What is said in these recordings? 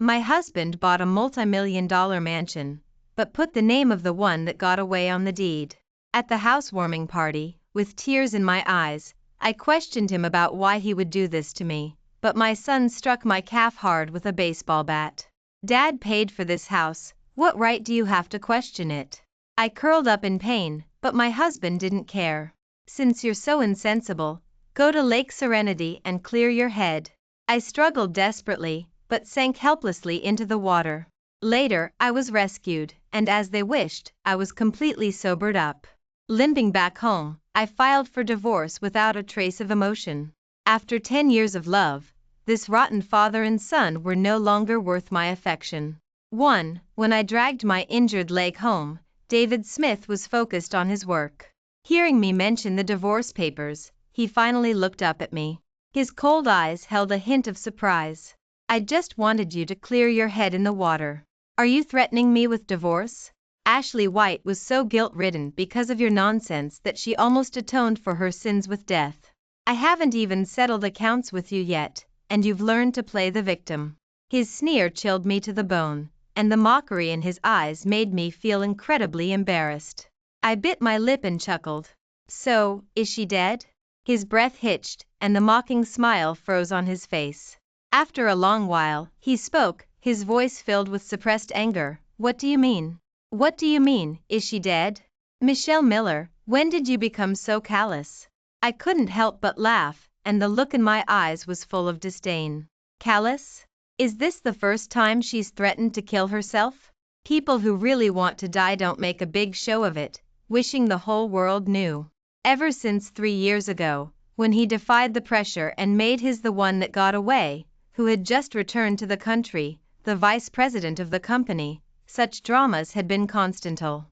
My husband bought a multi-million-dollar mansion, but put the name of the one that got away on the deed. At the housewarming party, with tears in my eyes, I questioned him about why he would do this to me, but my son struck my calf hard with a baseball bat. Dad paid for this house, what right do you have to question it? I curled up in pain, but my husband didn't care. Since you're so insensible, go to Lake Serenity and clear your head. I struggled desperately, but sank helplessly into the water. Later, I was rescued, and as they wished, I was completely sobered up. Limping back home, I filed for divorce without a trace of emotion. After 10 years of love, this rotten father and son were no longer worth my affection. When I dragged my injured leg home, David Smith was focused on his work. Hearing me mention the divorce papers, he finally looked up at me. His cold eyes held a hint of surprise. I just wanted you to clear your head in the water. Are you threatening me with divorce? Ashley White was so guilt-ridden because of your nonsense that she almost atoned for her sins with death. I haven't even settled accounts with you yet, and you've learned to play the victim. His sneer chilled me to the bone, and the mockery in his eyes made me feel incredibly embarrassed. I bit my lip and chuckled. So, is she dead? His breath hitched, and the mocking smile froze on his face. After a long while, he spoke, his voice filled with suppressed anger. What do you mean? What do you mean, is she dead? Michelle Miller, when did you become so callous? I couldn't help but laugh, and the look in my eyes was full of disdain. Callous? Is this the first time she's threatened to kill herself? People who really want to die don't make a big show of it, wishing the whole world knew. Ever since 3 years ago, when he defied the pressure and made his the one that got away, who had just returned to the country, the vice president of the company, such dramas had been constantal.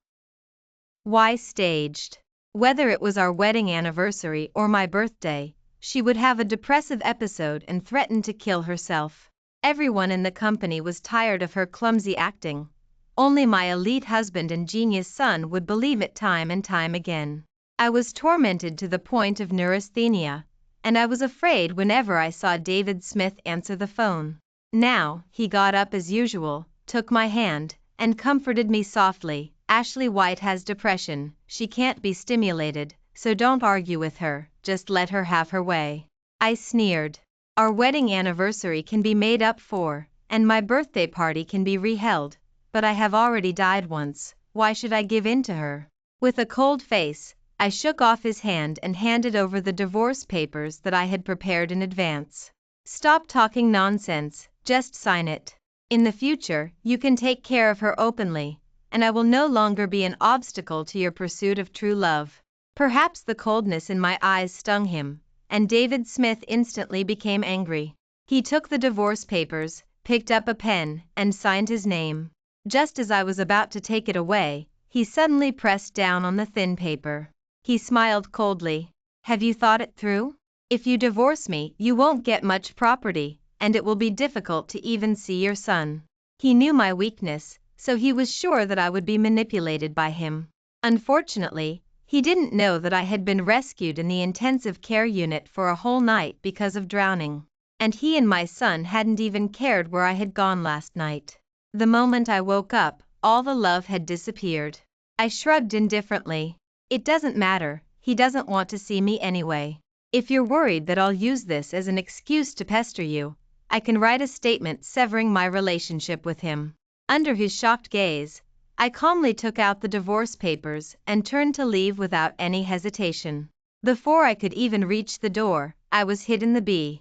Why staged? Whether it was our wedding anniversary or my birthday, she would have a depressive episode and threaten to kill herself. Everyone in the company was tired of her clumsy acting. Only my elite husband and genius son would believe it time and time again. I was tormented to the point of neurasthenia, and I was afraid whenever I saw David Smith answer the phone. Now, he got up as usual, took my hand, and comforted me softly. Ashley White has depression, she can't be stimulated, so don't argue with her, just let her have her way. I sneered. Our wedding anniversary can be made up for, and my birthday party can be reheld, but I have already died once, why should I give in to her? With a cold face, I shook off his hand and handed over the divorce papers that I had prepared in advance. Stop talking nonsense, just sign it. In the future, you can take care of her openly, and I will no longer be an obstacle to your pursuit of true love. Perhaps the coldness in my eyes stung him, and David Smith instantly became angry. He took the divorce papers, picked up a pen, and signed his name. Just as I was about to take it away, he suddenly pressed down on the thin paper. He smiled coldly. Have you thought it through? If you divorce me, you won't get much property, and it will be difficult to even see your son. He knew my weakness, so he was sure that I would be manipulated by him. Unfortunately, he didn't know that I had been rescued in the intensive care unit for a whole night because of drowning. And he and my son hadn't even cared where I had gone last night. The moment I woke up, all the love had disappeared. I shrugged indifferently. It doesn't matter, he doesn't want to see me anyway. If you're worried that I'll use this as an excuse to pester you, I can write a statement severing my relationship with him. Under his shocked gaze, I calmly took out the divorce papers and turned to leave without any hesitation. Before I could even reach the door, I was hit in the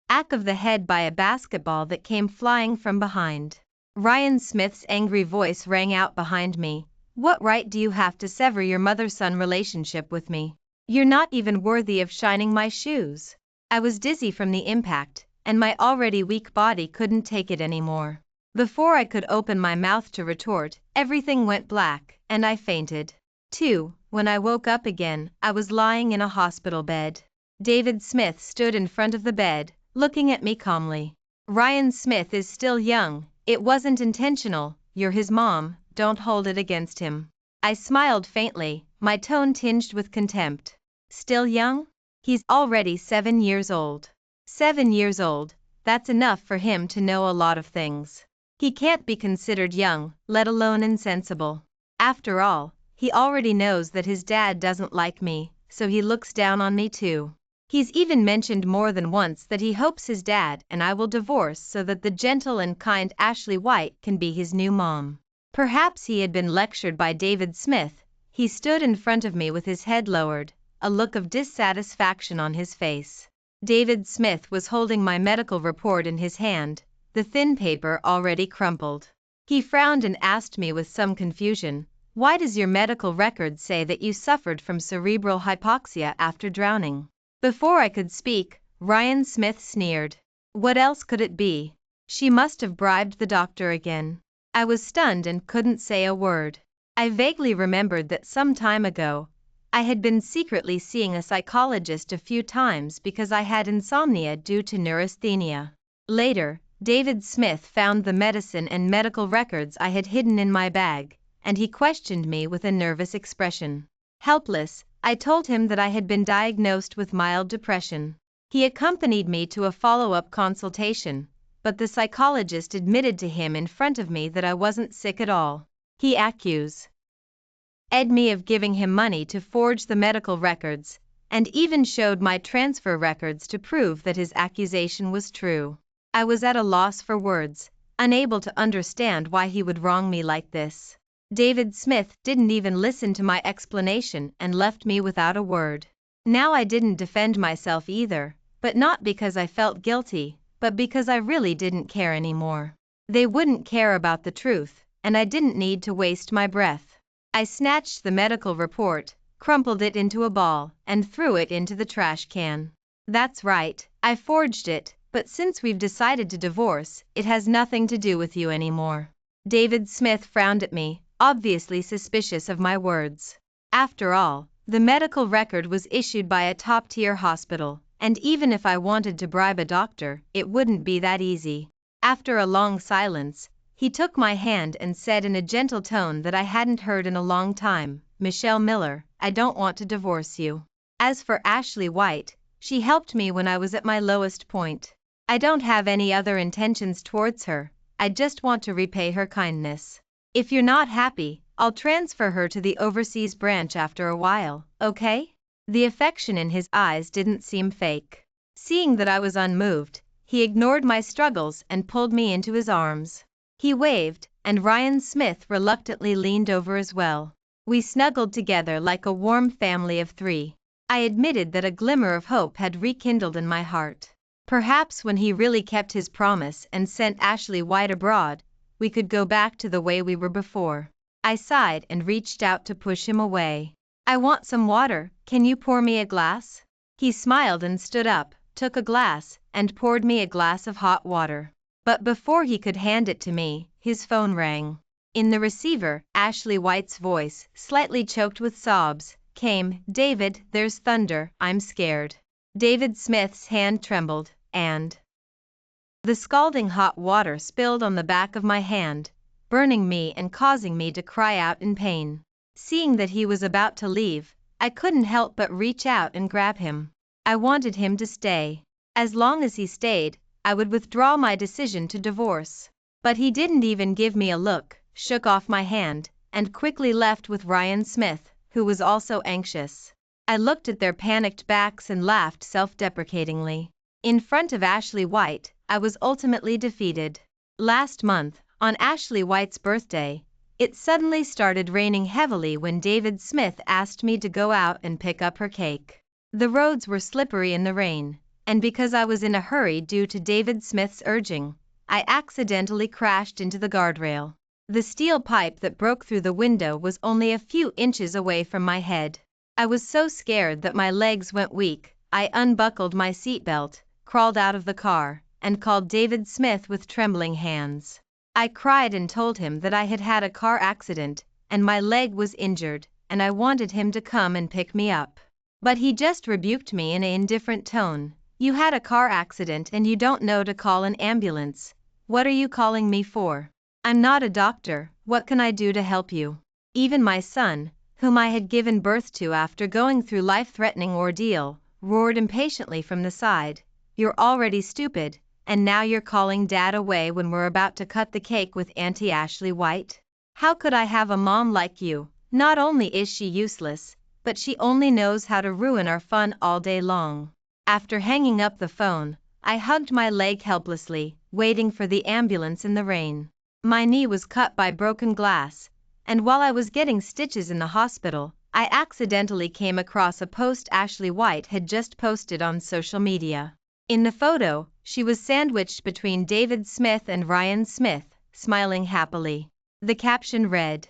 back of the head by a basketball that came flying from behind. Ryan Smith's angry voice rang out behind me. What right do you have to sever your mother-son relationship with me? You're not even worthy of shining my shoes. I was dizzy from the impact, and my already weak body couldn't take it anymore. Before I could open my mouth to retort, everything went black, and I fainted. When I woke up again, I was lying in a hospital bed. David Smith stood in front of the bed, looking at me calmly. Ryan Smith is still young, it wasn't intentional, you're his mom, don't hold it against him. I smiled faintly, my tone tinged with contempt. Still young? He's already 7 years old. 7 years old, That's enough for him to know a lot of things. He can't be considered young, let alone insensible. After all, he already knows that his dad doesn't like me, so he looks down on me too. He's even mentioned more than once that he hopes his dad and I will divorce so that the gentle and kind Ashley White can be his new mom. Perhaps he had been lectured by David Smith. He stood in front of me with his head lowered, a look of dissatisfaction on his face. David Smith was holding my medical report in his hand, the thin paper already crumpled. He frowned and asked me with some confusion, "Why does your medical record say that you suffered from cerebral hypoxia after drowning?" Before I could speak, Ryan Smith sneered. What else could it be? She must have bribed the doctor again. I was stunned and couldn't say a word. I vaguely remembered that some time ago, I had been secretly seeing a psychologist a few times because I had insomnia due to neurasthenia. Later, David Smith found the medicine and medical records I had hidden in my bag, and he questioned me with a nervous expression. Helpless, I told him that I had been diagnosed with mild depression. He accompanied me to a follow-up consultation, but the psychologist admitted to him in front of me that I wasn't sick at all. He accused me of giving him money to forge the medical records, and even showed my transfer records to prove that his accusation was true. I was at a loss for words, unable to understand why he would wrong me like this. David Smith didn't even listen to my explanation and left me without a word. Now I didn't defend myself either, but not because I felt guilty, but because I really didn't care anymore. They wouldn't care about the truth, and I didn't need to waste my breath. I snatched the medical report, crumpled it into a ball, and threw it into the trash can. That's right, I forged it, but since we've decided to divorce, it has nothing to do with you anymore. David Smith frowned at me, obviously suspicious of my words. After all, the medical record was issued by a top-tier hospital, and even if I wanted to bribe a doctor, it wouldn't be that easy. After a long silence, he took my hand and said in a gentle tone that I hadn't heard in a long time, "Michelle Miller, I don't want to divorce you. As for Ashley White, she helped me when I was at my lowest point. I don't have any other intentions towards her, I just want to repay her kindness. If you're not happy, I'll transfer her to the overseas branch after a while, okay?" The affection in his eyes didn't seem fake. Seeing that I was unmoved, he ignored my struggles and pulled me into his arms. He waved, and Ryan Smith reluctantly leaned over as well. We snuggled together like a warm family of three. I admitted that a glimmer of hope had rekindled in my heart. Perhaps when he really kept his promise and sent Ashley White abroad, we could go back to the way we were before. I sighed and reached out to push him away. "I want some water, can you pour me a glass?" He smiled and stood up, took a glass, and poured me a glass of hot water. But before he could hand it to me, his phone rang. In the receiver, Ashley White's voice, slightly choked with sobs, came, "David, there's thunder, I'm scared." David Smith's hand trembled, and the scalding hot water spilled on the back of my hand, burning me and causing me to cry out in pain. Seeing that he was about to leave, I couldn't help but reach out and grab him. I wanted him to stay. As long as he stayed, I would withdraw my decision to divorce. But he didn't even give me a look, shook off my hand, and quickly left with Ryan Smith, who was also anxious. I looked at their panicked backs and laughed self-deprecatingly. In front of Ashley White, I was ultimately defeated. Last month, on Ashley White's birthday, it suddenly started raining heavily when David Smith asked me to go out and pick up her cake. The roads were slippery in the rain, and because I was in a hurry due to David Smith's urging, I accidentally crashed into the guardrail. The steel pipe that broke through the window was only a few inches away from my head. I was so scared that my legs went weak. I unbuckled my seatbelt, crawled out of the car, and called David Smith with trembling hands. I cried and told him that I had had a car accident, and my leg was injured, and I wanted him to come and pick me up. But he just rebuked me in an indifferent tone. "You had a car accident and you don't know to call an ambulance. What are you calling me for? I'm not a doctor, what can I do to help you?" Even my son, whom I had given birth to after going through life-threatening ordeal, roared impatiently from the side, "You're already stupid, and now you're calling Dad away when we're about to cut the cake with Auntie Ashley White? How could I have a mom like you? Not only is she useless, but she only knows how to ruin our fun all day long." After hanging up the phone, I hugged my leg helplessly, waiting for the ambulance in the rain. My knee was cut by broken glass, and while I was getting stitches in the hospital, I accidentally came across a post Ashley White had just posted on social media. In the photo, she was sandwiched between David Smith and Ryan Smith, smiling happily. The caption read,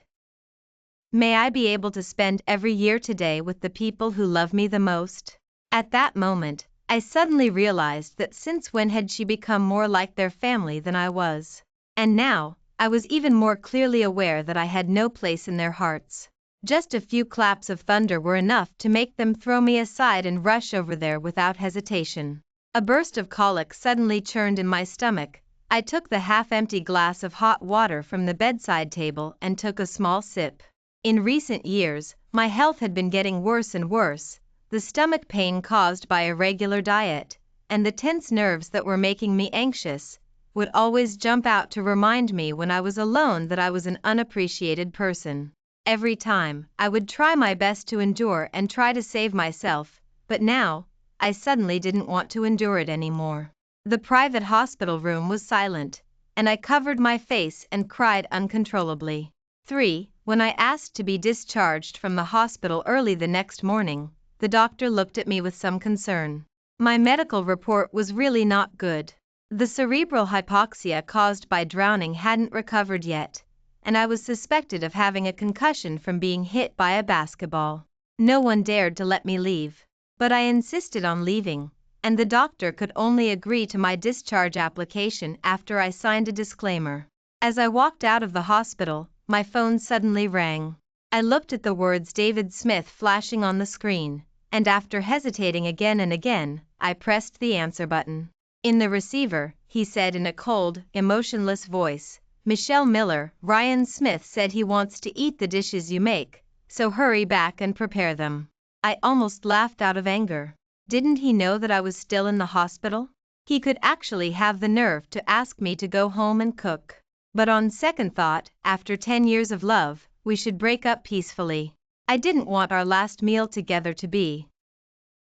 "May I be able to spend every year today with the people who love me the most?" At that moment, I suddenly realized that since when had she become more like their family than I was? And now, I was even more clearly aware that I had no place in their hearts. Just a few claps of thunder were enough to make them throw me aside and rush over there without hesitation. A burst of colic suddenly churned in my stomach. I took the half-empty glass of hot water from the bedside table and took a small sip. In recent years, my health had been getting worse and worse, the stomach pain caused by irregular diet, and the tense nerves that were making me anxious, would always jump out to remind me when I was alone that I was an unappreciated person. Every time, I would try my best to endure and try to save myself, but now, I suddenly didn't want to endure it anymore. The private hospital room was silent, and I covered my face and cried uncontrollably. 3. When I asked to be discharged from the hospital early the next morning, the doctor looked at me with some concern. My medical report was really not good. The cerebral hypoxia caused by drowning hadn't recovered yet, and I was suspected of having a concussion from being hit by a basketball. No one dared to let me leave, but I insisted on leaving, and the doctor could only agree to my discharge application after I signed a disclaimer. As I walked out of the hospital, my phone suddenly rang. I looked at the words David Smith flashing on the screen, and after hesitating again and again, I pressed the answer button. In the receiver, he said in a cold, emotionless voice, "Michelle Miller, Ryan Smith said he wants to eat the dishes you make, so hurry back and prepare them." I almost laughed out of anger. Didn't he know that I was still in the hospital? He could actually have the nerve to ask me to go home and cook. But on second thought, after 10 years of love, we should break up peacefully. I didn't want our last meal together to be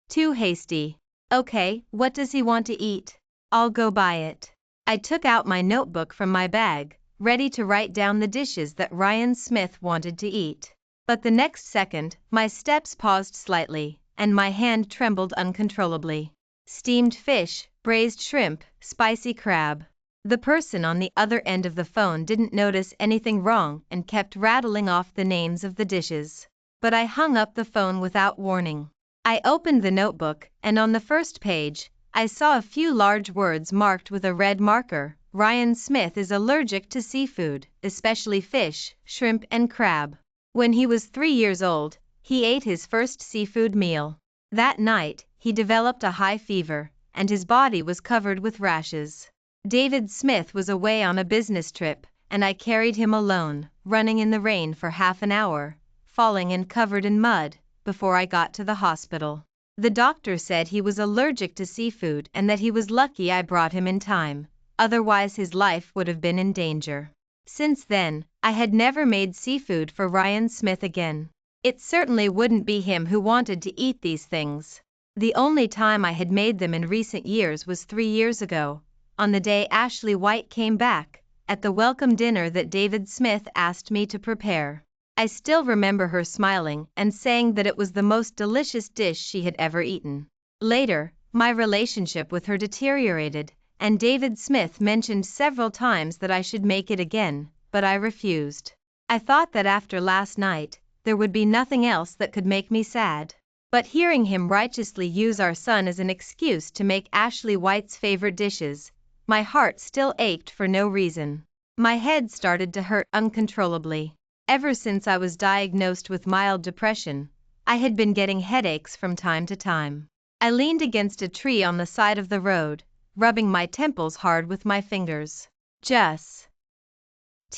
too hasty. Okay, what does he want to eat? I'll go buy it. I took out my notebook from my bag, ready to write down the dishes that Ryan Smith wanted to eat. But the next second, my steps paused slightly, and my hand trembled uncontrollably. Steamed fish, braised shrimp, spicy crab. The person on the other end of the phone didn't notice anything wrong and kept rattling off the names of the dishes. But I hung up the phone without warning. I opened the notebook, and on the first page, I saw a few large words marked with a red marker. Ryan Smith is allergic to seafood, especially fish, shrimp, and crab. When he was 3 years old, he ate his first seafood meal. That night, he developed a high fever, and his body was covered with rashes. David Smith was away on a business trip, and I carried him alone, running in the rain for half an hour, falling and covered in mud, before I got to the hospital. The doctor said he was allergic to seafood and that he was lucky I brought him in time, otherwise his life would have been in danger. Since then, I had never made seafood for Ryan Smith again. It certainly wouldn't be him who wanted to eat these things. The only time I had made them in recent years was 3 years ago, on the day Ashley White came back, at the welcome dinner that David Smith asked me to prepare. I still remember her smiling and saying that it was the most delicious dish she had ever eaten. Later, my relationship with her deteriorated, and David Smith mentioned several times that I should make it again, but I refused. I thought that after last night, there would be nothing else that could make me sad. But hearing him righteously use our son as an excuse to make Ashley White's favorite dishes, my heart still ached for no reason. My head started to hurt uncontrollably. Ever since I was diagnosed with mild depression, I had been getting headaches from time to time. I leaned against a tree on the side of the road, rubbing my temples hard with my fingers. Just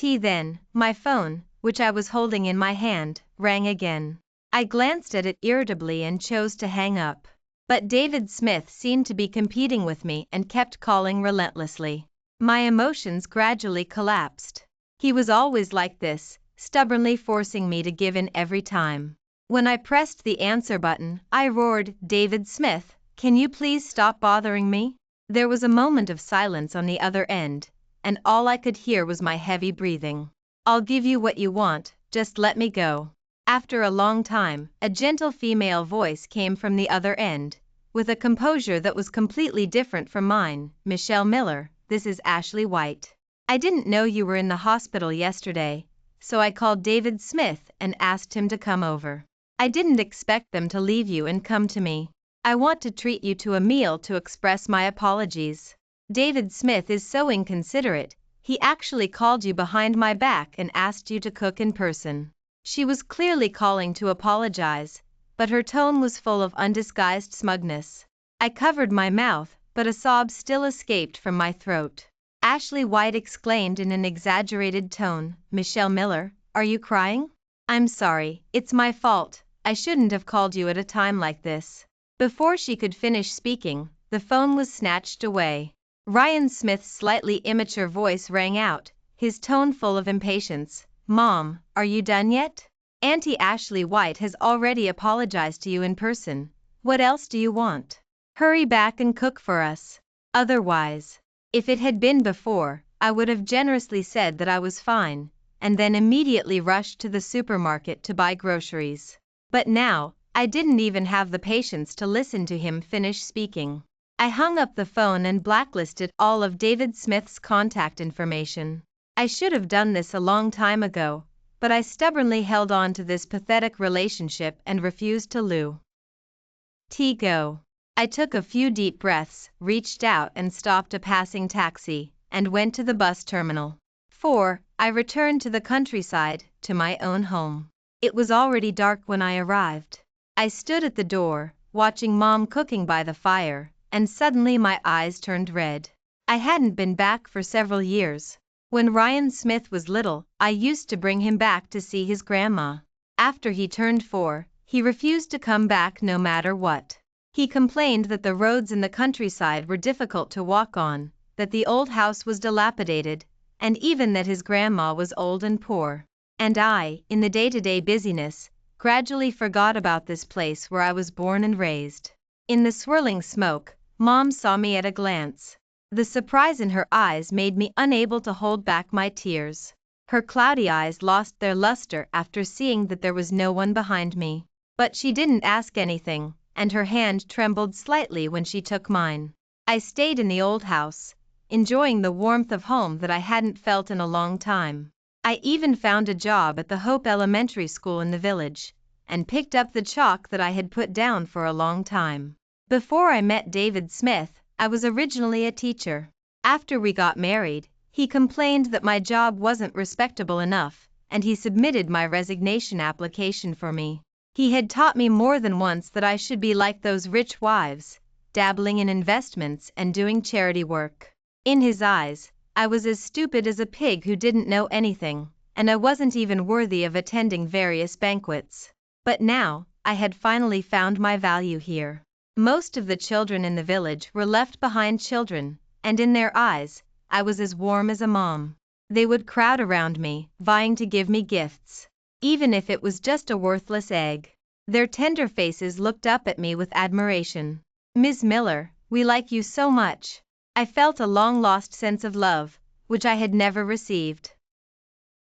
then, my phone, which I was holding in my hand, rang again. I glanced at it irritably and chose to hang up. But David Smith seemed to be competing with me and kept calling relentlessly. My emotions gradually collapsed. He was always like this, stubbornly forcing me to give in every time. When I pressed the answer button, I roared, "David Smith, can you please stop bothering me?" There was a moment of silence on the other end, and all I could hear was my heavy breathing. "I'll give you what you want, just let me go." After a long time, a gentle female voice came from the other end, with a composure that was completely different from mine. "Michelle Miller, this is Ashley White. I didn't know you were in the hospital yesterday, so I called David Smith and asked him to come over. I didn't expect them to leave you and come to me. I want to treat you to a meal to express my apologies. David Smith is so inconsiderate, he actually called you behind my back and asked you to cook in person." She was clearly calling to apologize, but her tone was full of undisguised smugness. I covered my mouth, but a sob still escaped from my throat. Ashley White exclaimed in an exaggerated tone, "Michelle Miller, are you crying? I'm sorry, it's my fault, I shouldn't have called you at a time like this." Before she could finish speaking, the phone was snatched away. Ryan Smith's slightly immature voice rang out, his tone full of impatience. "Mom, are you done yet? Auntie Ashley White has already apologized to you in person. What else do you want? Hurry back and cook for us." Otherwise, if it had been before, I would have generously said that I was fine, and then immediately rushed to the supermarket to buy groceries. But now, I didn't even have the patience to listen to him finish speaking. I hung up the phone and blacklisted all of David Smith's contact information. I should have done this a long time ago, but I stubbornly held on to this pathetic relationship and refused to let go. I took a few deep breaths, reached out and stopped a passing taxi, and went to the bus terminal. 4. I returned to the countryside, to my own home. It was already dark when I arrived. I stood at the door, watching Mom cooking by the fire, and suddenly my eyes turned red. I hadn't been back for several years. When Ryan Smith was little, I used to bring him back to see his grandma. After he turned 4, he refused to come back no matter what. He complained that the roads in the countryside were difficult to walk on, that the old house was dilapidated, and even that his grandma was old and poor. And I, in the day-to-day busyness, gradually forgot about this place where I was born and raised. In the swirling smoke, Mom saw me at a glance. The surprise in her eyes made me unable to hold back my tears. Her cloudy eyes lost their luster after seeing that there was no one behind me. But she didn't ask anything, and her hand trembled slightly when she took mine. I stayed in the old house, enjoying the warmth of home that I hadn't felt in a long time. I even found a job at the Hope Elementary School in the village, and picked up the chalk that I had put down for a long time. Before I met David Smith, I was originally a teacher. After we got married, he complained that my job wasn't respectable enough, and he submitted my resignation application for me. He had taught me more than once that I should be like those rich wives, dabbling in investments and doing charity work. In his eyes, I was as stupid as a pig who didn't know anything, and I wasn't even worthy of attending various banquets. But now, I had finally found my value here. Most of the children in the village were left behind children, and in their eyes, I was as warm as a mom. They would crowd around me, vying to give me gifts, even if it was just a worthless egg. Their tender faces looked up at me with admiration. "Ms. Miller, we like you so much." I felt a long-lost sense of love, which I had never received.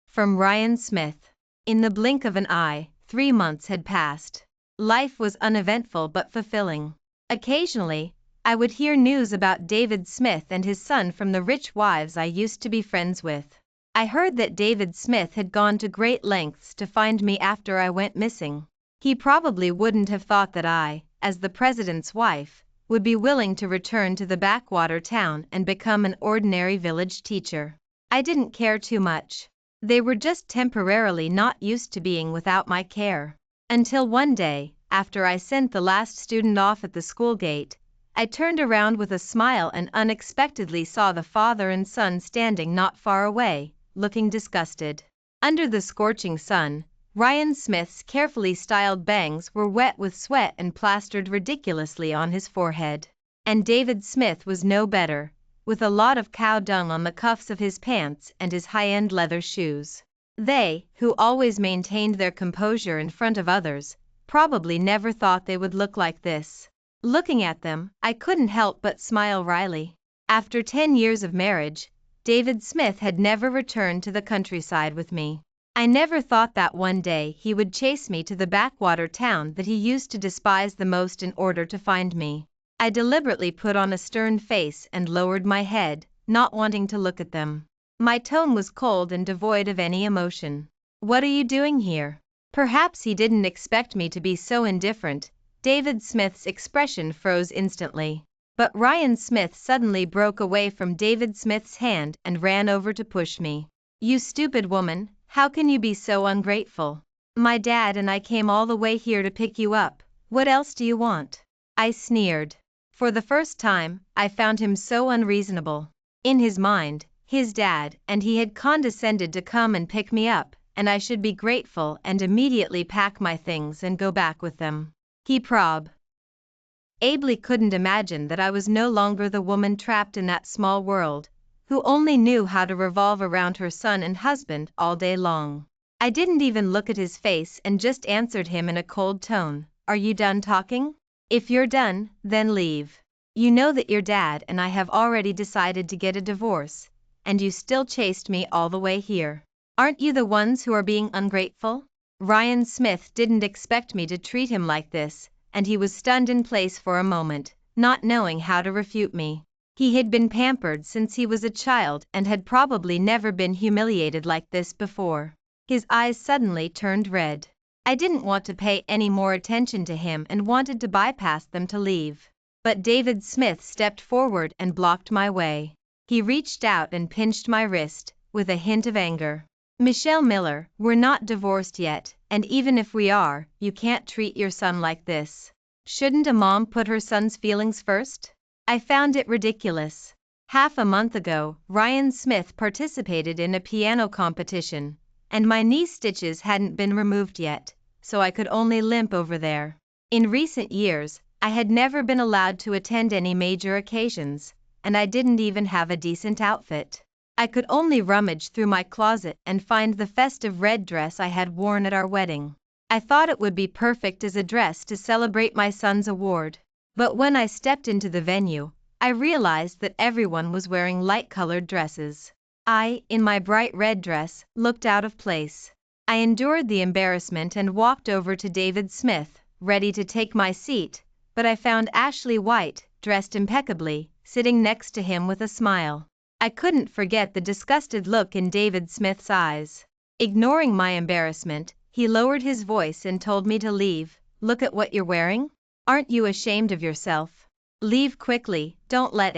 From Ryan Smith. In the blink of an eye, 3 months had passed. Life was uneventful but fulfilling. Occasionally, I would hear news about David Smith and his son from the rich wives I used to be friends with. I heard that David Smith had gone to great lengths to find me after I went missing. He probably wouldn't have thought that I, as the president's wife, would be willing to return to the backwater town and become an ordinary village teacher. I didn't care too much. They were just temporarily not used to being without my care. Until one day, after I sent the last student off at the school gate, I turned around with a smile and unexpectedly saw the father and son standing not far away, looking disgusted. Under the scorching sun, Ryan Smith's carefully styled bangs were wet with sweat and plastered ridiculously on his forehead. And David Smith was no better, with a lot of cow dung on the cuffs of his pants and his high-end leather shoes. They, who always maintained their composure in front of others, probably never thought they would look like this. Looking at them, I couldn't help but smile wryly. After 10 years of marriage, David Smith had never returned to the countryside with me. I never thought that one day he would chase me to the backwater town that he used to despise the most in order to find me. I deliberately put on a stern face and lowered my head, not wanting to look at them. My tone was cold and devoid of any emotion. "What are you doing here?" Perhaps he didn't expect me to be so indifferent. David Smith's expression froze instantly. But Ryan Smith suddenly broke away from David Smith's hand and ran over to push me. "You stupid woman, how can you be so ungrateful? My dad and I came all the way here to pick you up. What else do you want?" I sneered. For the first time, I found him so unreasonable. In his mind, his dad and he had condescended to come and pick me up, and I should be grateful and immediately pack my things and go back with them. He ably couldn't imagine that I was no longer the woman trapped in that small world, who only knew how to revolve around her son and husband all day long. I didn't even look at his face and just answered him in a cold tone, "Are you done talking? If you're done, then leave. You know that your dad and I have already decided to get a divorce, and you still chased me all the way here. Aren't you the ones who are being ungrateful?" Ryan Smith didn't expect me to treat him like this, and he was stunned in place for a moment, not knowing how to refute me. He had been pampered since he was a child and had probably never been humiliated like this before. His eyes suddenly turned red. I didn't want to pay any more attention to him and wanted to bypass them to leave. But David Smith stepped forward and blocked my way. He reached out and pinched my wrist, with a hint of anger. "Michelle Miller, we're not divorced yet, and even if we are, you can't treat your son like this. Shouldn't a mom put her son's feelings first?" I found it ridiculous. Half a month ago, Ryan Smith participated in a piano competition, and my knee stitches hadn't been removed yet, so I could only limp over there. In recent years, I had never been allowed to attend any major occasions, and I didn't even have a decent outfit. I could only rummage through my closet and find the festive red dress I had worn at our wedding. I thought it would be perfect as a dress to celebrate my son's award. But when I stepped into the venue, I realized that everyone was wearing light-colored dresses. I, in my bright red dress, looked out of place. I endured the embarrassment and walked over to David Smith, ready to take my seat, but I found Ashley White, dressed impeccably, sitting next to him with a smile. I couldn't forget the disgusted look in David Smith's eyes. Ignoring my embarrassment, he lowered his voice and told me to leave. "Look at what you're wearing? Aren't you ashamed of yourself? Leave quickly, don't let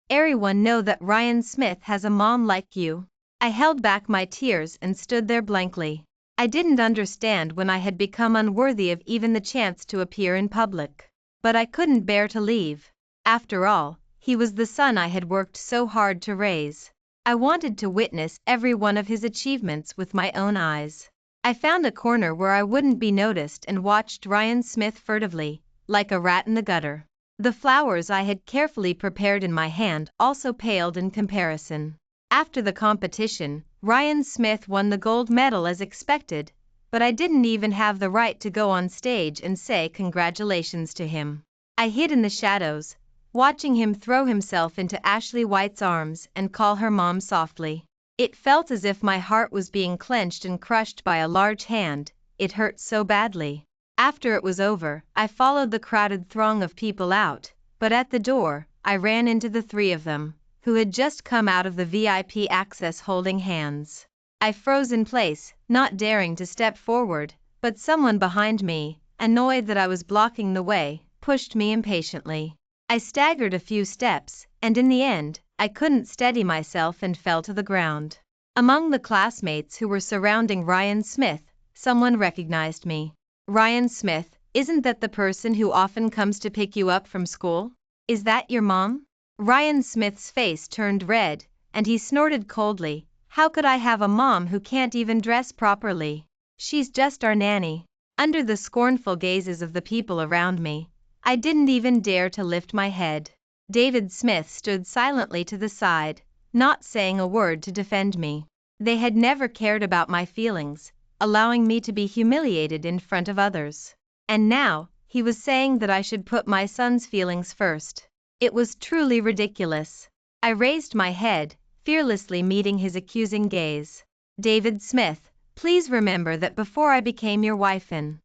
everyone know that Ryan Smith has a mom like you." I held back my tears and stood there blankly. I didn't understand when I had become unworthy of even the chance to appear in public. But I couldn't bear to leave. After all, he was the son I had worked so hard to raise. I wanted to witness every one of his achievements with my own eyes. I found a corner where I wouldn't be noticed and watched Ryan Smith furtively, like a rat in the gutter. The flowers I had carefully prepared in my hand also paled in comparison. After the competition, Ryan Smith won the gold medal as expected, but I didn't even have the right to go on stage and say congratulations to him. I hid in the shadows, watching him throw himself into Ashley White's arms and call her mom softly. It felt as if my heart was being clenched and crushed by a large hand. It hurt so badly. After it was over, I followed the crowded throng of people out, but at the door, I ran into the three of them, who had just come out of the VIP access holding hands. I froze in place, not daring to step forward, but someone behind me, annoyed that I was blocking the way, pushed me impatiently. I staggered a few steps, and in the end, I couldn't steady myself and fell to the ground. Among the classmates who were surrounding Ryan Smith, someone recognized me. "Ryan Smith, isn't that the person who often comes to pick you up from school? Is that your mom?" Ryan Smith's face turned red, and he snorted coldly, "How could I have a mom who can't even dress properly?" She's just our nanny. Under the scornful gazes of the people around me, I didn't even dare to lift my head. David Smith stood silently to the side, not saying a word to defend me. They had never cared about my feelings, allowing me to be humiliated in front of others. And now, he was saying that I should put my son's feelings first. It was truly ridiculous. I raised my head, fearlessly meeting his accusing gaze. David Smith, please remember that before I became your wife and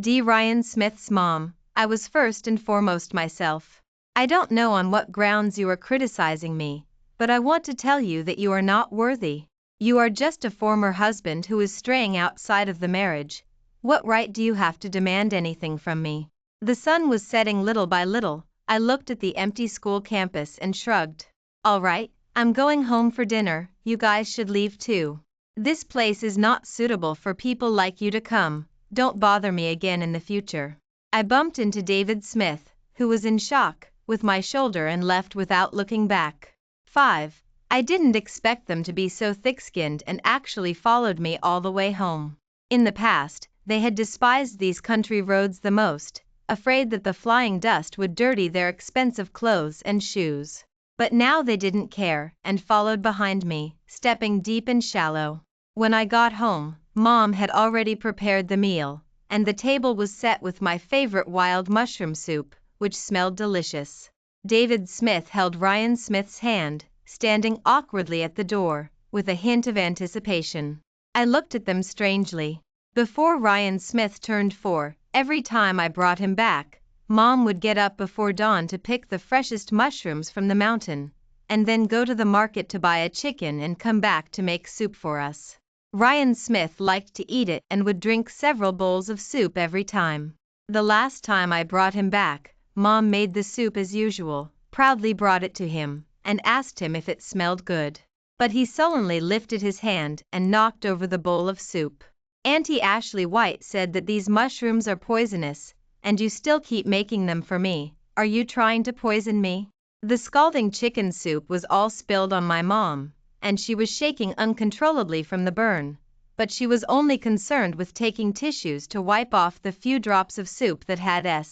Ryan Smith's mom, I was first and foremost myself. I don't know on what grounds you are criticizing me, but I want to tell you that you are not worthy. You are just a former husband who is straying outside of the marriage. What right do you have to demand anything from me? The sun was setting little by little. I looked at the empty school campus and shrugged. All right, I'm going home for dinner, you guys should leave too. This place is not suitable for people like you to come. Don't bother me again in the future. I bumped into David Smith, who was in shock, with my shoulder and left without looking back. 5. I didn't expect them to be so thick-skinned and actually followed me all the way home. In the past, they had despised these country roads the most, afraid that the flying dust would dirty their expensive clothes and shoes. But now they didn't care and followed behind me, stepping deep and shallow. When I got home, Mom had already prepared the meal, and the table was set with my favorite wild mushroom soup, which smelled delicious. David Smith held Ryan Smith's hand, standing awkwardly at the door, with a hint of anticipation. I looked at them strangely. Before Ryan Smith turned 4, every time I brought him back, Mom would get up before dawn to pick the freshest mushrooms from the mountain, and then go to the market to buy a chicken and come back to make soup for us. Ryan Smith liked to eat it and would drink several bowls of soup every time. The last time I brought him back, Mom made the soup as usual, proudly brought it to him, and asked him if it smelled good. But he sullenly lifted his hand and knocked over the bowl of soup. Auntie Ashley White said that these mushrooms are poisonous, and you still keep making them for me. Are you trying to poison me? The scalding chicken soup was all spilled on my mom, and she was shaking uncontrollably from the burn, but she was only concerned with taking tissues to wipe off the few drops of soup that had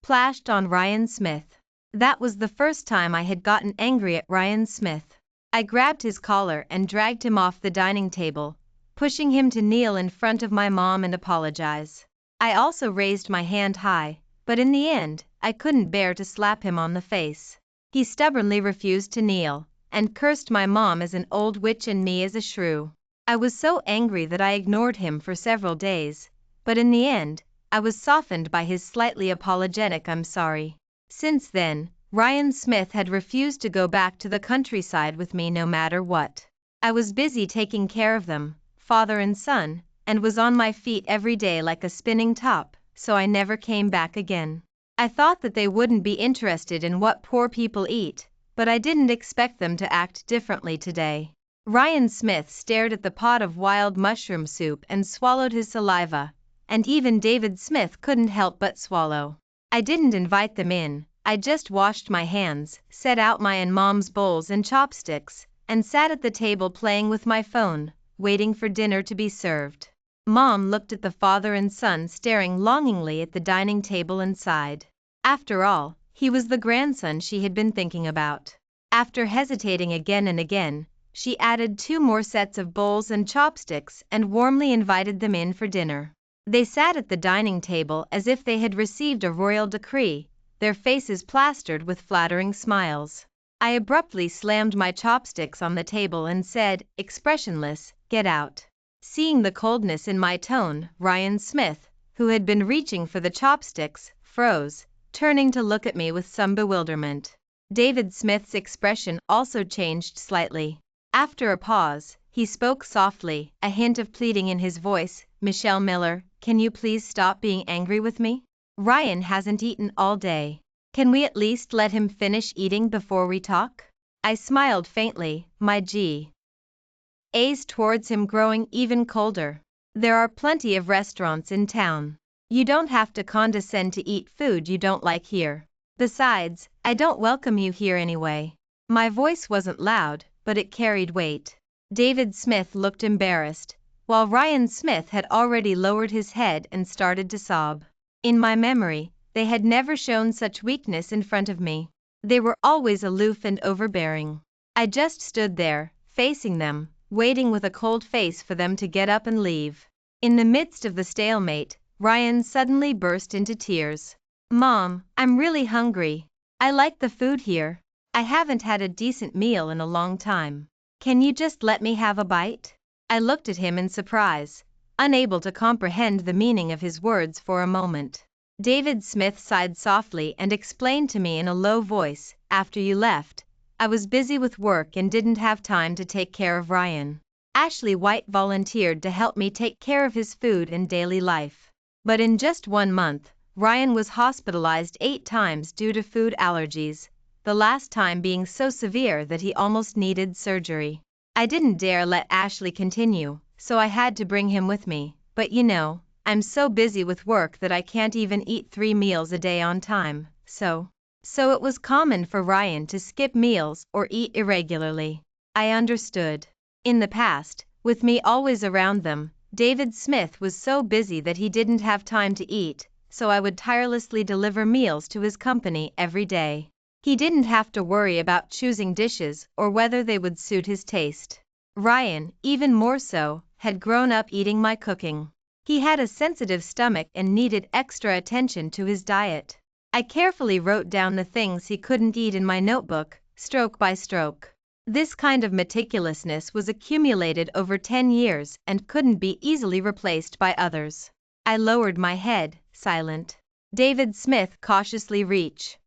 splashed on Ryan Smith. That was the first time I had gotten angry at Ryan Smith. I grabbed his collar and dragged him off the dining table, pushing him to kneel in front of my mom and apologize. I also raised my hand high, but in the end, I couldn't bear to slap him on the face. He stubbornly refused to kneel, and cursed my mom as an old witch and me as a shrew. I was so angry that I ignored him for several days, but in the end, I was softened by his slightly apologetic "I'm sorry." Since then, Ryan Smith had refused to go back to the countryside with me no matter what. I was busy taking care of them, father and son, and was on my feet every day like a spinning top, so I never came back again. I thought that they wouldn't be interested in what poor people eat, but I didn't expect them to act differently today. Ryan Smith stared at the pot of wild mushroom soup and swallowed his saliva, and even David Smith couldn't help but swallow. I didn't invite them in, I just washed my hands, set out my and Mom's bowls and chopsticks, and sat at the table playing with my phone, waiting for dinner to be served. Mom looked at the father and son staring longingly at the dining table and sighed. After all, he was the grandson she had been thinking about. After hesitating again and again, she added 2 more sets of bowls and chopsticks and warmly invited them in for dinner. They sat at the dining table as if they had received a royal decree, their faces plastered with flattering smiles. I abruptly slammed my chopsticks on the table and said, expressionless, "Get out." Seeing the coldness in my tone, Ryan Smith, who had been reaching for the chopsticks, froze, turning to look at me with some bewilderment. David Smith's expression also changed slightly. After a pause, he spoke softly, a hint of pleading in his voice, "Michelle Miller, can you please stop being angry with me? Ryan hasn't eaten all day. Can we at least let him finish eating before we talk?" I smiled faintly, my gaze towards him growing even colder. There are plenty of restaurants in town. You don't have to condescend to eat food you don't like here. Besides, I don't welcome you here anyway. My voice wasn't loud, but it carried weight. David Smith looked embarrassed, while Ryan Smith had already lowered his head and started to sob. In my memory, they had never shown such weakness in front of me. They were always aloof and overbearing. I just stood there, facing them, waiting with a cold face for them to get up and leave. In the midst of the stalemate, Ryan suddenly burst into tears. "Mom, I'm really hungry. I like the food here. I haven't had a decent meal in a long time. Can you just let me have a bite?" I looked at him in surprise, unable to comprehend the meaning of his words for a moment. David Smith sighed softly and explained to me in a low voice, "After you left, I was busy with work and didn't have time to take care of Ryan. Ashley White volunteered to help me take care of his food and daily life. But in just 1 month, Ryan was hospitalized 8 times due to food allergies, the last time being so severe that he almost needed surgery. I didn't dare let Ashley continue, so I had to bring him with me, but you know, I'm so busy with work that I can't even eat 3 meals a day on time, so it was common for Ryan to skip meals or eat irregularly." I understood. In the past, with me always around them, David Smith was so busy that he didn't have time to eat, so I would tirelessly deliver meals to his company every day. He didn't have to worry about choosing dishes or whether they would suit his taste. Ryan, even more so, had grown up eating my cooking. He had a sensitive stomach and needed extra attention to his diet. I carefully wrote down the things he couldn't eat in my notebook, stroke by stroke. This kind of meticulousness was accumulated over 10 years and couldn't be easily replaced by others. I lowered my head, silent. David Smith cautiously reached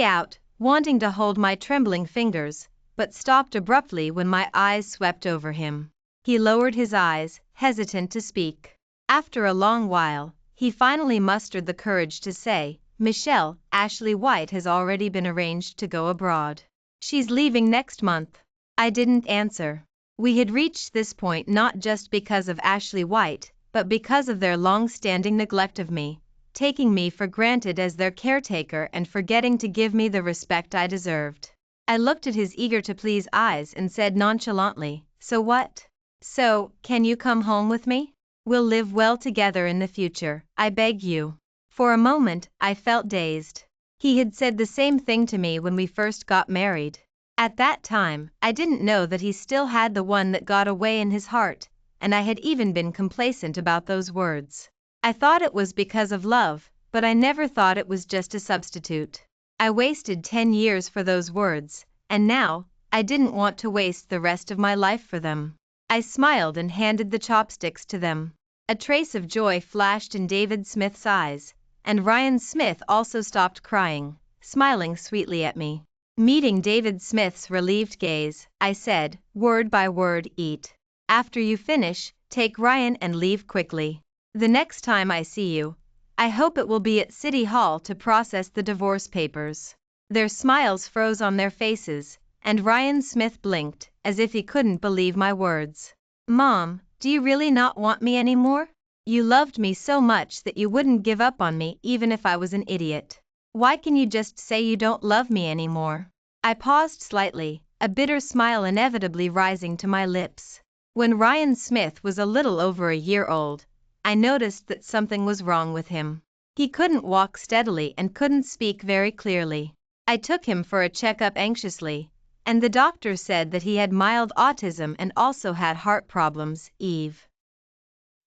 out, wanting to hold my trembling fingers, but stopped abruptly when my eyes swept over him. He lowered his eyes, hesitant to speak. After a long while, he finally mustered the courage to say, "Michelle, Ashley White has already been arranged to go abroad. She's leaving next month." I didn't answer. We had reached this point not just because of Ashley White, but because of their long-standing neglect of me, taking me for granted as their caretaker and forgetting to give me the respect I deserved. I looked at his eager-to-please eyes and said nonchalantly, "So what? So, can you come home with me? We'll live well together in the future, I beg you." For a moment, I felt dazed. He had said the same thing to me when we first got married. At that time, I didn't know that he still had the one that got away in his heart, and I had even been complacent about those words. I thought it was because of love, but I never thought it was just a substitute. I wasted 10 years for those words, and now, I didn't want to waste the rest of my life for them. I smiled and handed the chopsticks to them. A trace of joy flashed in David Smith's eyes, and Ryan Smith also stopped crying, smiling sweetly at me. Meeting David Smith's relieved gaze, I said, word by word, "Eat. After you finish, take Ryan and leave quickly. The next time I see you, I hope it will be at City Hall to process the divorce papers." Their smiles froze on their faces, and Ryan Smith blinked, as if he couldn't believe my words. "Mom, do you really not want me anymore? You loved me so much that you wouldn't give up on me even if I was an idiot. Why can you just say you don't love me anymore?" I paused slightly, a bitter smile inevitably rising to my lips. When Ryan Smith was a little over a year old, I noticed that something was wrong with him. He couldn't walk steadily and couldn't speak very clearly. I took him for a checkup anxiously, and the doctor said that he had mild autism and also had heart problems,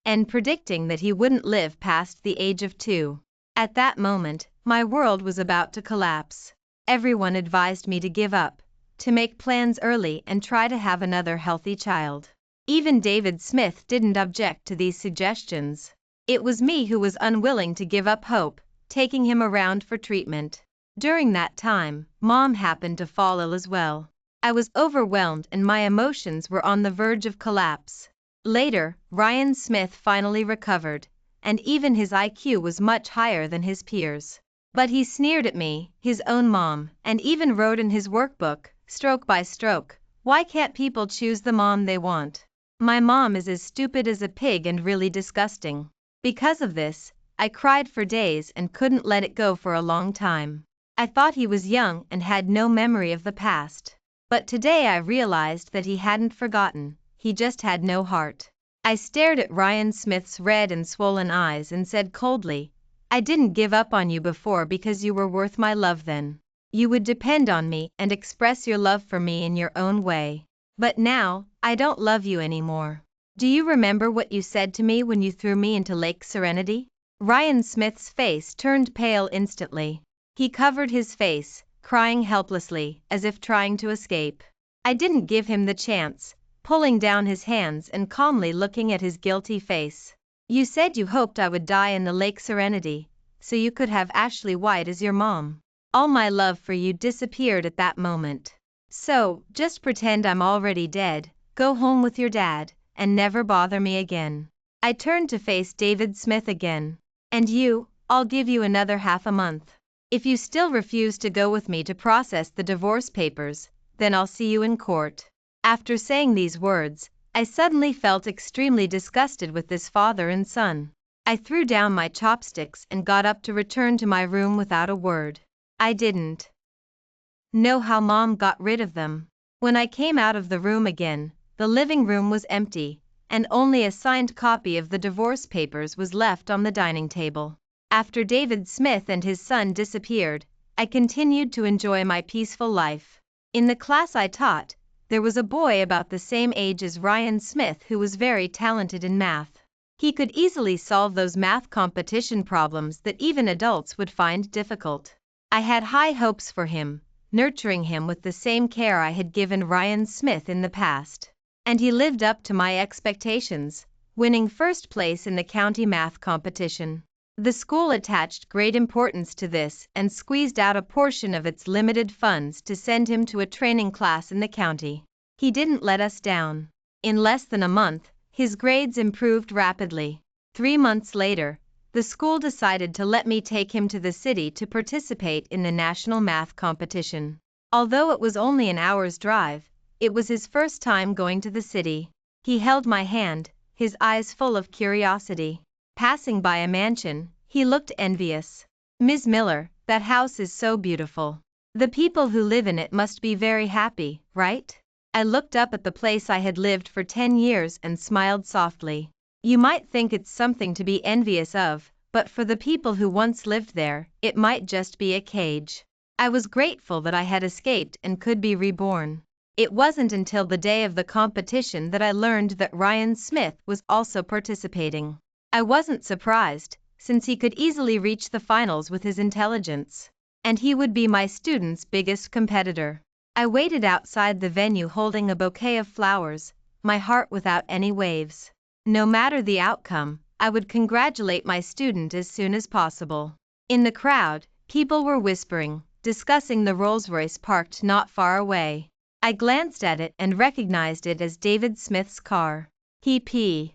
and predicting that he wouldn't live past the age of 2. At that moment, my world was about to collapse. Everyone advised me to give up, to make plans early and try to have another healthy child. Even David Smith didn't object to these suggestions. It was me who was unwilling to give up hope, taking him around for treatment. During that time, Mom happened to fall ill as well. I was overwhelmed and my emotions were on the verge of collapse. Later, Ryan Smith finally recovered, and even his IQ was much higher than his peers. But he sneered at me, his own mom, and even wrote in his workbook, stroke by stroke, "Why can't people choose the mom they want? My mom is as stupid as a pig and really disgusting." Because of this, I cried for days and couldn't let it go for a long time. I thought he was young and had no memory of the past. But today I realized that he hadn't forgotten, he just had no heart. I stared at Ryan Smith's red and swollen eyes and said coldly, I didn't give up on you before because you were worth my love then. You would depend on me and express your love for me in your own way. But now, I don't love you anymore. Do you remember what you said to me when you threw me into Lake Serenity? Ryan Smith's face turned pale instantly. He covered his face, crying helplessly, as if trying to escape. I didn't give him the chance, pulling down his hands and calmly looking at his guilty face. You said you hoped I would die in the Lake Serenity, so you could have Ashley White as your mom. All my love for you disappeared at that moment. So, just pretend I'm already dead, go home with your dad, and never bother me again. I turned to face David Smith again. And you, I'll give you another half a month. If you still refuse to go with me to process the divorce papers, then I'll see you in court. After saying these words, I suddenly felt extremely disgusted with this father and son. I threw down my chopsticks and got up to return to my room without a word. I didn't know how Mom got rid of them. When I came out of the room again, the living room was empty, and only a signed copy of the divorce papers was left on the dining table. After David Smith and his son disappeared, I continued to enjoy my peaceful life. In the class I taught, there was a boy about the same age as Ryan Smith who was very talented in math. He could easily solve those math competition problems that even adults would find difficult. I had high hopes for him, nurturing him with the same care I had given Ryan Smith in the past. And he lived up to my expectations, winning first place in the county math competition. The school attached great importance to this and squeezed out a portion of its limited funds to send him to a training class in the county. He didn't let us down. In less than a month, his grades improved rapidly. 3 months later, the school decided to let me take him to the city to participate in the national math competition. Although it was only an hour's drive, it was his first time going to the city. He held my hand, his eyes full of curiosity. Passing by a mansion, he looked envious. Ms. Miller, that house is so beautiful. The people who live in it must be very happy, right? I looked up at the place I had lived for 10 years and smiled softly. You might think it's something to be envious of, but for the people who once lived there, it might just be a cage. I was grateful that I had escaped and could be reborn. It wasn't until the day of the competition that I learned that Ryan Smith was also participating. I wasn't surprised, since he could easily reach the finals with his intelligence. And he would be my student's biggest competitor. I waited outside the venue holding a bouquet of flowers, my heart without any waves. No matter the outcome, I would congratulate my student as soon as possible. In the crowd, people were whispering, discussing the Rolls-Royce parked not far away. I glanced at it and recognized it as David Smith's car. He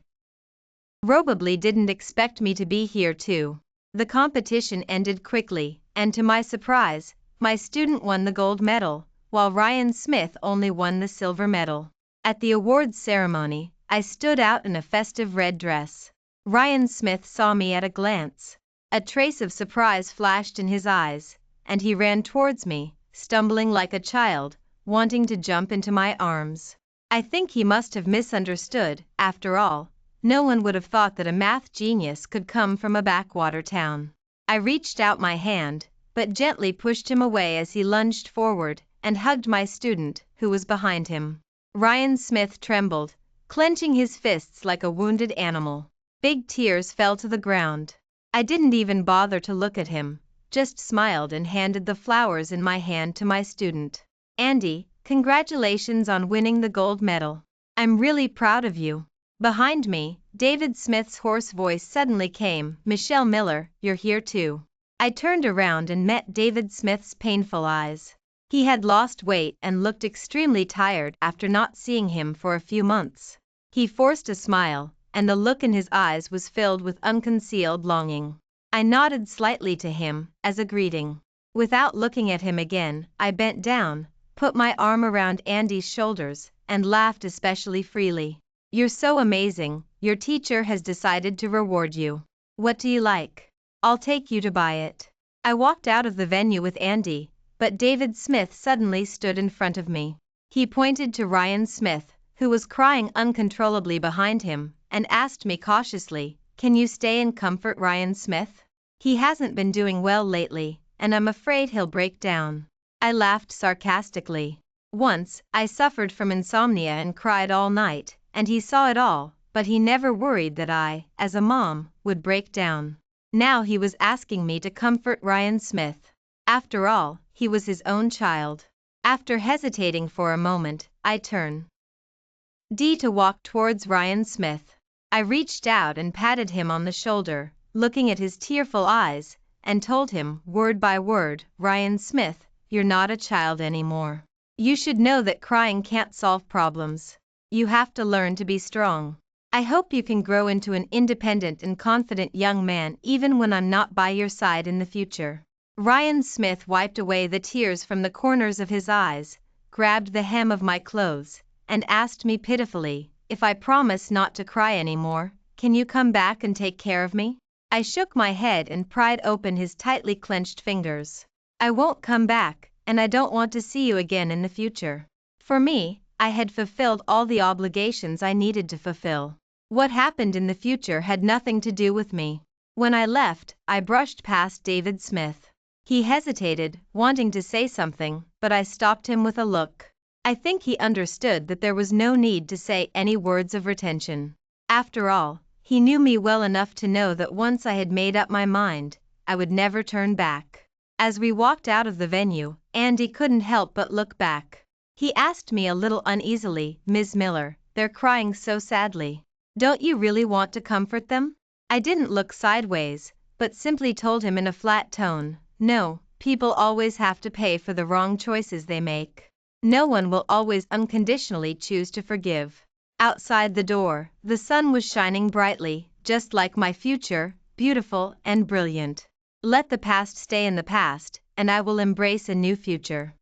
probably didn't expect me to be here too. The competition ended quickly, and to my surprise, my student won the gold medal, while Ryan Smith only won the silver medal. At the awards ceremony, I stood out in a festive red dress. Ryan Smith saw me at a glance. A trace of surprise flashed in his eyes, and he ran towards me, stumbling like a child, wanting to jump into my arms. I think he must have misunderstood. After all, no one would have thought that a math genius could come from a backwater town. I reached out my hand, but gently pushed him away as he lunged forward and hugged my student, who was behind him. Ryan Smith trembled, clenching his fists like a wounded animal. Big tears fell to the ground. I didn't even bother to look at him, just smiled and handed the flowers in my hand to my student. Andy, congratulations on winning the gold medal. I'm really proud of you. Behind me, David Smith's hoarse voice suddenly came, Michelle Miller, you're here too. I turned around and met David Smith's painful eyes. He had lost weight and looked extremely tired after not seeing him for a few months. He forced a smile, and the look in his eyes was filled with unconcealed longing. I nodded slightly to him, as a greeting. Without looking at him again, I bent down, put my arm around Andy's shoulders, and laughed especially freely. You're so amazing, your teacher has decided to reward you. What do you like? I'll take you to buy it. I walked out of the venue with Andy, but David Smith suddenly stood in front of me. He pointed to Ryan Smith, who was crying uncontrollably behind him, and asked me cautiously, "Can you stay and comfort Ryan Smith? He hasn't been doing well lately, and I'm afraid he'll break down." I laughed sarcastically. Once, I suffered from insomnia and cried all night, and he saw it all, but he never worried that I, as a mom, would break down. Now he was asking me to comfort Ryan Smith. After all, he was his own child. After hesitating for a moment, I turned to walk towards Ryan Smith. I reached out and patted him on the shoulder, looking at his tearful eyes, and told him, word by word, "Ryan Smith, you're not a child anymore. You should know that crying can't solve problems. You have to learn to be strong. I hope you can grow into an independent and confident young man even when I'm not by your side in the future." Ryan Smith wiped away the tears from the corners of his eyes, grabbed the hem of my clothes, and asked me pitifully, "If I promise not to cry anymore, can you come back and take care of me?" I shook my head and pried open his tightly clenched fingers. "I won't come back, and I don't want to see you again in the future." For me, I had fulfilled all the obligations I needed to fulfill. What happened in the future had nothing to do with me. When I left, I brushed past David Smith. He hesitated, wanting to say something, but I stopped him with a look. I think he understood that there was no need to say any words of retention. After all, he knew me well enough to know that once I had made up my mind, I would never turn back. As we walked out of the venue, Andy couldn't help but look back. He asked me a little uneasily, "Ms. Miller, they're crying so sadly. Don't you really want to comfort them?" I didn't look sideways, but simply told him in a flat tone, "No, people always have to pay for the wrong choices they make. No one will always unconditionally choose to forgive." Outside the door, the sun was shining brightly, just like my future, beautiful and brilliant. Let the past stay in the past, and I will embrace a new future.